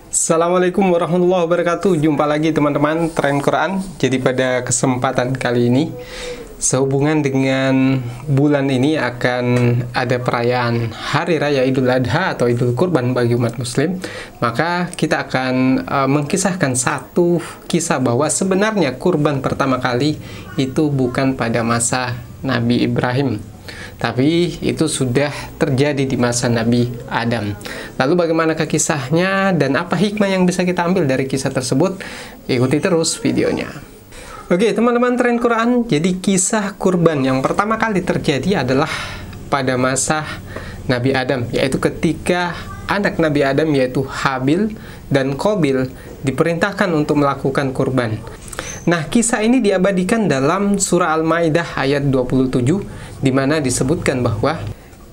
Assalamualaikum warahmatullahi wabarakatuh. Jumpa lagi teman-teman Tren Quran. Jadi pada kesempatan kali ini, sehubungan dengan bulan ini akan ada perayaan Hari Raya Idul Adha atau Idul Kurban bagi umat muslim. Maka kita akan mengkisahkan satu kisah bahwa sebenarnya kurban pertama kali itu bukan pada masa Nabi Ibrahim, tapi itu sudah terjadi di masa Nabi Adam. Lalu bagaimanakah kisahnya dan apa hikmah yang bisa kita ambil dari kisah tersebut? Ikuti terus videonya. Oke teman-teman Tren Quran, jadi kisah kurban yang pertama kali terjadi adalah pada masa Nabi Adam, yaitu ketika anak Nabi Adam yaitu Habil dan Qabil diperintahkan untuk melakukan kurban. Nah, kisah ini diabadikan dalam surah Al-Maidah ayat 27, di mana disebutkan bahwa,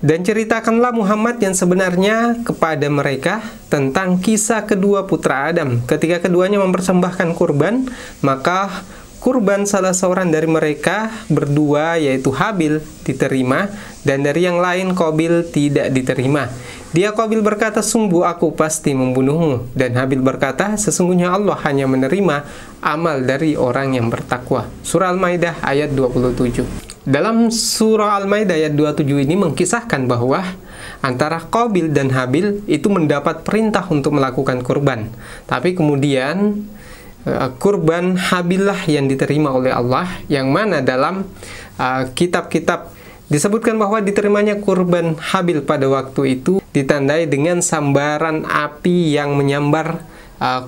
dan ceritakanlah Muhammad yang sebenarnya kepada mereka tentang kisah kedua putra Adam. Ketika keduanya mempersembahkan kurban, maka kurban salah seorang dari mereka berdua yaitu Habil diterima, dan dari yang lain Qabil tidak diterima. Dia Qabil berkata, sungguh aku pasti membunuhmu. Dan Habil berkata, sesungguhnya Allah hanya menerima amal dari orang yang bertakwa. Surah Al-Maidah ayat 27. Dalam surah Al-Maidah ayat 27 ini mengkisahkan bahwa antara Qabil dan Habil itu mendapat perintah untuk melakukan kurban. Tapi kemudian kurban Habil lah yang diterima oleh Allah, yang mana dalam kitab-kitab disebutkan bahwa diterimanya kurban Habil pada waktu itu ditandai dengan sambaran api yang menyambar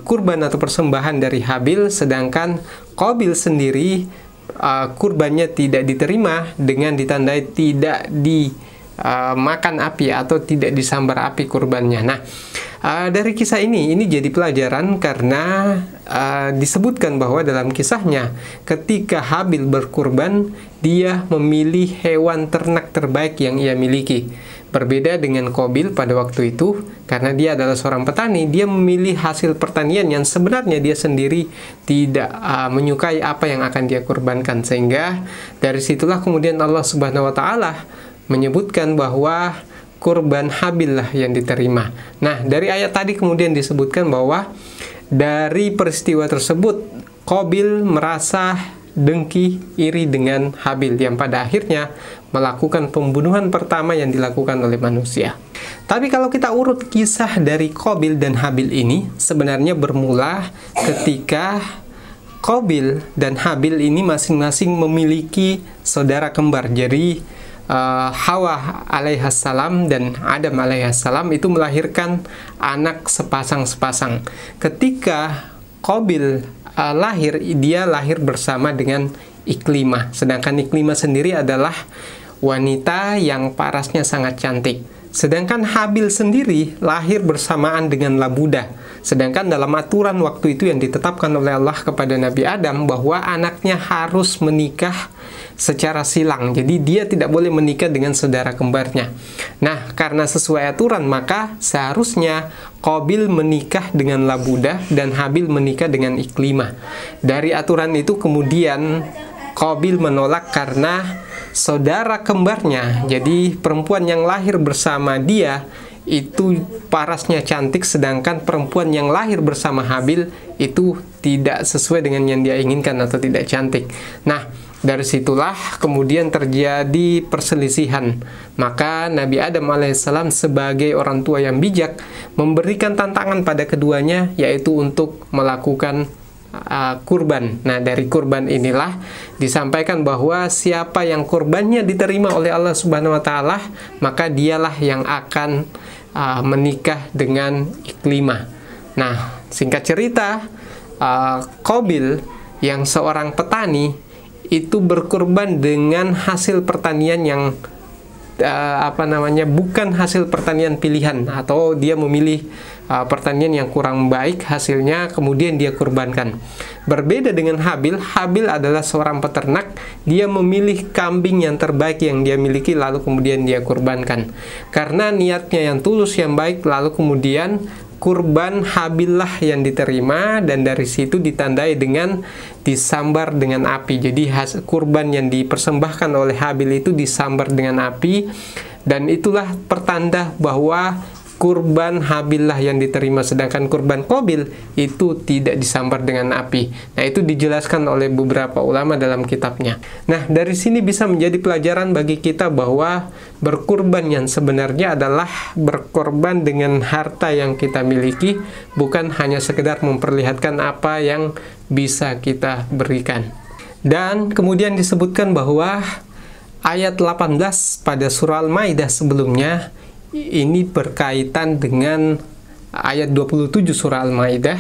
kurban atau persembahan dari Habil, sedangkan Qabil sendiri kurbannya tidak diterima dengan ditandai tidak dimakan api atau tidak disambar api kurbannya. Nah, dari kisah ini jadi pelajaran karena disebutkan bahwa dalam kisahnya ketika Habil berkurban, dia memilih hewan ternak terbaik yang ia miliki. Berbeda dengan Qabil pada waktu itu, karena dia adalah seorang petani, dia memilih hasil pertanian yang sebenarnya dia sendiri tidak menyukai apa yang akan dia kurbankan. Sehingga dari situlah kemudian Allah Subhanahu wa Ta'ala menyebutkan bahwa kurban Habil lah yang diterima. Nah, dari ayat tadi kemudian disebutkan bahwa dari peristiwa tersebut Qabil merasa dengki, iri dengan Habil, yang pada akhirnya melakukan pembunuhan pertama yang dilakukan oleh manusia. Tapi kalau kita urut kisah dari Qabil dan Habil ini, sebenarnya bermula ketika Qabil dan Habil ini masing-masing memiliki saudara kembar. Jadi Hawa alaihissalam dan Adam alaihissalam itu melahirkan anak sepasang-sepasang. Ketika Qabil lahir, dia lahir bersama dengan Iklimah. Sedangkan Iklimah sendiri adalah wanita yang parasnya sangat cantik. Sedangkan Habil sendiri lahir bersamaan dengan Labudah. Sedangkan dalam aturan waktu itu yang ditetapkan oleh Allah kepada Nabi Adam bahwa anaknya harus menikah secara silang. Jadi dia tidak boleh menikah dengan saudara kembarnya. Nah, karena sesuai aturan maka seharusnya Qabil menikah dengan Labudah dan Habil menikah dengan Iklimah. Dari aturan itu kemudian Qabil menolak karena saudara kembarnya, jadi perempuan yang lahir bersama dia itu parasnya cantik, sedangkan perempuan yang lahir bersama Habil itu tidak sesuai dengan yang dia inginkan atau tidak cantik. Nah, dari situlah kemudian terjadi perselisihan. Maka Nabi Adam alaihissalam sebagai orang tua yang bijak memberikan tantangan pada keduanya, yaitu untuk melakukan kurban. Nah, dari kurban inilah disampaikan bahwa siapa yang kurbannya diterima oleh Allah Subhanahu wa Ta'ala, maka dialah yang akan menikah dengan Iklimah. Nah, singkat cerita, Qabil yang seorang petani itu berkurban dengan hasil pertanian yang bukan hasil pertanian pilihan, atau dia memilih pertanian yang kurang baik hasilnya, kemudian dia kurbankan. Berbeda dengan Habil, Habil adalah seorang peternak, dia memilih kambing yang terbaik yang dia miliki lalu kemudian dia kurbankan. Karena niatnya yang tulus, yang baik, lalu kemudian kurban Habil lah yang diterima, dan dari situ ditandai dengan disambar dengan api. Jadi kurban yang dipersembahkan oleh Habil itu disambar dengan api, dan itulah pertanda bahwa kurban Habil lah yang diterima, sedangkan kurban Qabil itu tidak disambar dengan api. Nah, itu dijelaskan oleh beberapa ulama dalam kitabnya. Nah, dari sini bisa menjadi pelajaran bagi kita bahwa berkurban yang sebenarnya adalah berkorban dengan harta yang kita miliki, bukan hanya sekedar memperlihatkan apa yang bisa kita berikan. Dan kemudian disebutkan bahwa ayat 18 pada surah Al-Maidah sebelumnya ini berkaitan dengan ayat 27 surah Al-Maidah,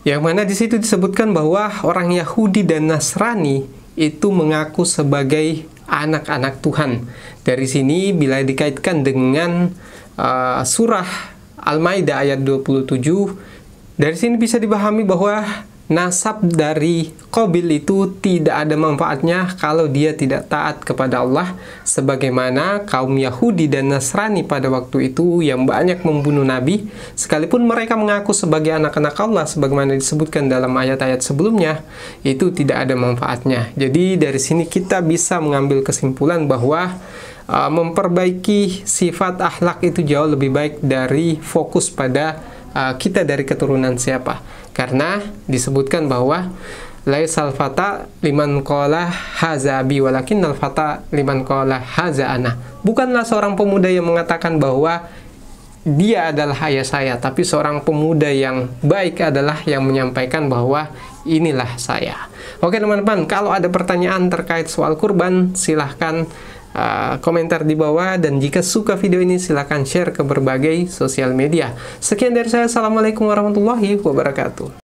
yang mana di situ disebutkan bahwa orang Yahudi dan Nasrani itu mengaku sebagai anak-anak Tuhan. Dari sini bila dikaitkan dengan surah Al-Maidah ayat 27, dari sini bisa dipahami bahwa nasab dari Qabil itu tidak ada manfaatnya kalau dia tidak taat kepada Allah, sebagaimana kaum Yahudi dan Nasrani pada waktu itu yang banyak membunuh Nabi, sekalipun mereka mengaku sebagai anak-anak Allah sebagaimana disebutkan dalam ayat-ayat sebelumnya, itu tidak ada manfaatnya. Jadi dari sini kita bisa mengambil kesimpulan bahwa memperbaiki sifat akhlak itu jauh lebih baik dari fokus pada kita dari keturunan siapa. Karena disebutkan bahwa laisal fata liman qala haza abi walakinnal fata liman qala haza ana. Bukanlah seorang pemuda yang mengatakan bahwa dia adalah ayah saya, tapi seorang pemuda yang baik adalah yang menyampaikan bahwa inilah saya. Oke teman-teman, kalau ada pertanyaan terkait soal kurban, silahkan komentar di bawah, dan jika suka video ini silahkan share ke berbagai sosial media. Sekian dari saya, assalamualaikum warahmatullahi wabarakatuh.